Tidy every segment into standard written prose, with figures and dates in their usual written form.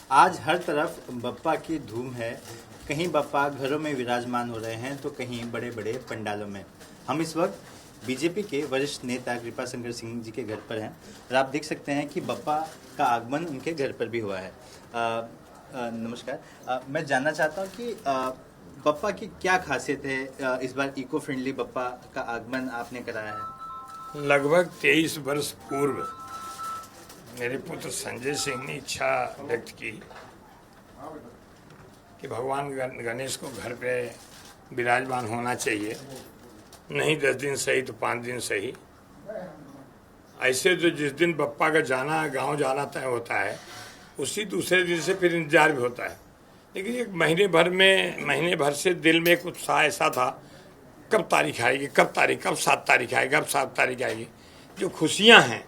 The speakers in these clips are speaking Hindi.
आज हर तरफ बप्पा की धूम है। कहीं बप्पा घरों में विराजमान हो रहे हैं तो कहीं बड़े बड़े पंडालों में। हम इस वक्त बीजेपी के वरिष्ठ नेता कृपाशंकर सिंह जी के घर पर हैं और आप देख सकते हैं कि बप्पा का आगमन उनके घर पर भी हुआ है। नमस्कार। मैं जानना चाहता हूं कि बप्पा की क्या खासियत है। इस बार इको फ्रेंडली बप्पा का आगमन आपने कराया है। लगभग 23 वर्ष पूर्व मेरे पुत्र संजय सिंह ने इच्छा व्यक्त की कि भगवान गणेश को घर पे विराजमान होना चाहिए, नहीं 10 दिन सही तो 5 दिन सही। ऐसे तो जिस दिन बप्पा का जाना गांव जाना तय होता है उसी दूसरे दिन से फिर इंतजार भी होता है, लेकिन एक महीने भर से दिल में एक उत्साह ऐसा था, कब तारीख आएगी, कब 7 तारीख आएगी, कब 7 तारीख आएगी, जो खुशियां हैं।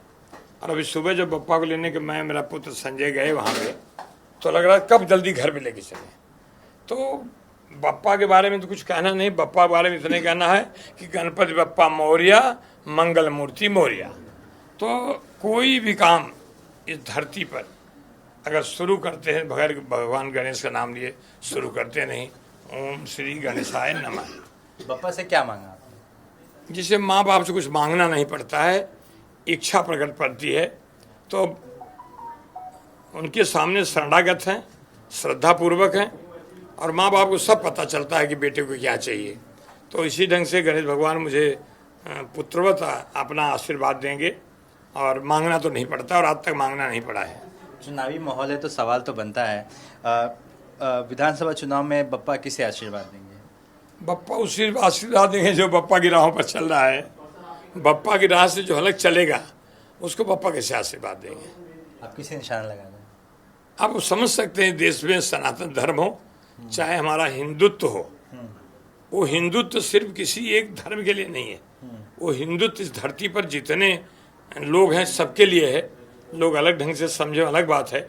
और अभी सुबह जब बप्पा को लेने के मैं मेरा पुत्र संजय गए वहाँ पे, तो लग रहा कब जल्दी घर में लेके चले। तो बप्पा के बारे में तो कुछ कहना नहीं, बप्पा के बारे में इतने कहना है कि गणपति बप्पा मौर्या, मंगल मूर्ति मौर्या। तो कोई भी काम इस धरती पर अगर शुरू करते हैं बगैर भगवान गणेश का नाम लिए शुरू करते नहीं। ओम श्री गणेशाय नमः। बप्पा से क्या मांगा आपने? जिसे माँ बाप से कुछ मांगना नहीं पड़ता है, इच्छा प्रकट पड़ती है, तो उनके सामने शरणागत हैं, श्रद्धापूर्वक हैं, और माँ बाप को सब पता चलता है कि बेटे को क्या चाहिए। तो इसी ढंग से गणेश भगवान मुझे पुत्रवत अपना आशीर्वाद देंगे और मांगना तो नहीं पड़ता, और आज तक मांगना नहीं पड़ा है। चुनावी माहौल है तो सवाल तो बनता है, विधानसभा चुनाव में बप्पा किसे आशीर्वाद देंगे? बप्पा उसी आशीर्वाद देंगे जो बप्पा की राहों पर चल रहा है। बप्पा की राह से जो अलग चलेगा उसको बप्पा कैसे आशीर्वाद देंगे? आप किसे निशाना लगा रहे हैं? आप समझ सकते हैं, देश में सनातन धर्म हो चाहे हमारा हिंदुत्व हो, वो हिंदुत्व सिर्फ किसी एक धर्म के लिए नहीं है, वो हिंदुत्व इस धरती पर जितने लोग हैं सबके लिए है। लोग अलग ढंग से समझे अलग बात है,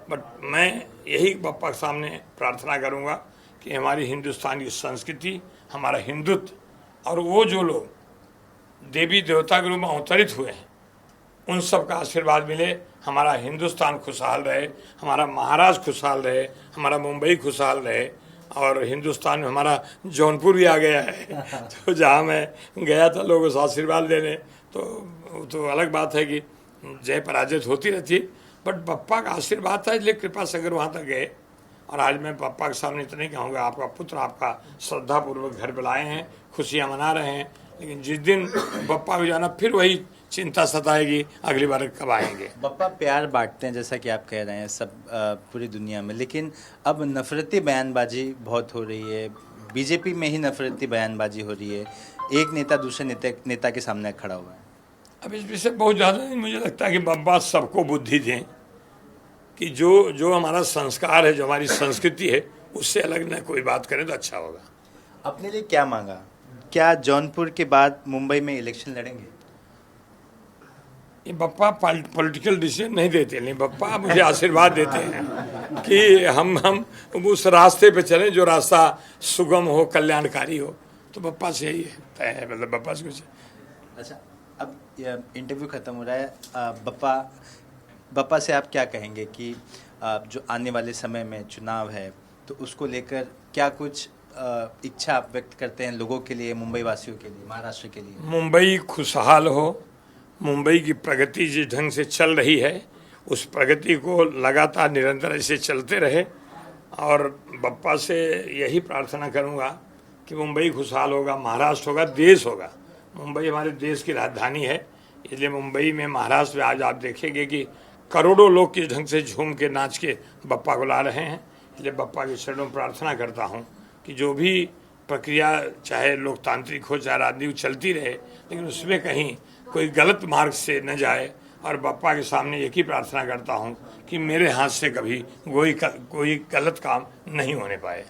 बट मैं यही बप्पा के सामने प्रार्थना करूंगा कि हमारी हिंदुस्तान की संस्कृति, हमारा हिंदुत्व और वो जो लोग देवी देवता के रूप में अवतरित हुए हैं उन सब का आशीर्वाद मिले। हमारा हिंदुस्तान खुशहाल रहे, हमारा महाराष्ट्र खुशहाल रहे, हमारा मुंबई खुशहाल रहे, और हिंदुस्तान में हमारा जौनपुर भी आ गया है तो जहाँ मैं गया था लोगों से आशीर्वाद लेने, तो अलग बात है कि जय पराजय होती रहती है, बट बप्पा का आशीर्वाद था, इसलिए कृपा से अगर वहाँ तक गए। और आज मैं बप्पा के सामने इतना ही कहूँगा, आपका पुत्र आपका श्रद्धापूर्वक घर बुलाए हैं, खुशियाँ मना रहे हैं, लेकिन जिस दिन बप्पा को जाना फिर वही चिंता सताएगी अगली बार कब आएंगे। बप्पा प्यार बांटते हैं जैसा कि आप कह रहे हैं सब पूरी दुनिया में, लेकिन अब नफरती बयानबाजी बहुत हो रही है, बीजेपी में ही नफरती बयानबाजी हो रही है, एक नेता दूसरे नेता के सामने खड़ा हुआ है। अब इस विषय बहुत ज़्यादा नहीं, मुझे लगता है कि बप्पा सबको बुद्धि दें कि जो हमारा संस्कार है, जो हमारी संस्कृति है, उससे अलग न कोई बात करें तो अच्छा होगा। अपने लिए क्या मांगा? क्या जौनपुर के बाद मुंबई में इलेक्शन लड़ेंगे? ये बप्पा पॉलिटिकल डिसीजन नहीं देते, नहीं, बप्पा मुझे आशीर्वाद देते हैं कि हम उस रास्ते पे चलें जो रास्ता सुगम हो, कल्याणकारी हो। तो बप्पा से यही है, मतलब बप्पा से कुछ। अच्छा, अब इंटरव्यू खत्म हो रहा है, बप्पा से आप क्या कहेंगे कि जो आने वाले समय में चुनाव है तो उसको लेकर क्या कुछ इच्छा आप व्यक्त करते हैं लोगों के लिए, मुंबई वासियों के लिए, महाराष्ट्र के लिए? मुंबई खुशहाल हो, मुंबई की प्रगति जिस ढंग से चल रही है उस प्रगति को लगातार निरंतर ऐसे चलते रहे, और बप्पा से यही प्रार्थना करूंगा कि मुंबई खुशहाल होगा, महाराष्ट्र होगा, देश होगा। मुंबई हमारे देश की राजधानी है, इसलिए मुंबई में, महाराष्ट्र में आज आप देखेंगे कि करोड़ों लोग किस ढंग से झूम के नाच के बप्पा को ला रहे हैं। इसलिए बप्पा के चरणों में प्रार्थना करता हूँ कि जो भी प्रक्रिया चाहे लोकतांत्रिक हो चाहे राजनीतिक चलती रहे, लेकिन उसमें कहीं कोई गलत मार्ग से न जाए। और बप्पा के सामने एक ही प्रार्थना करता हूँ कि मेरे हाथ से कभी कोई गलत काम नहीं होने पाए।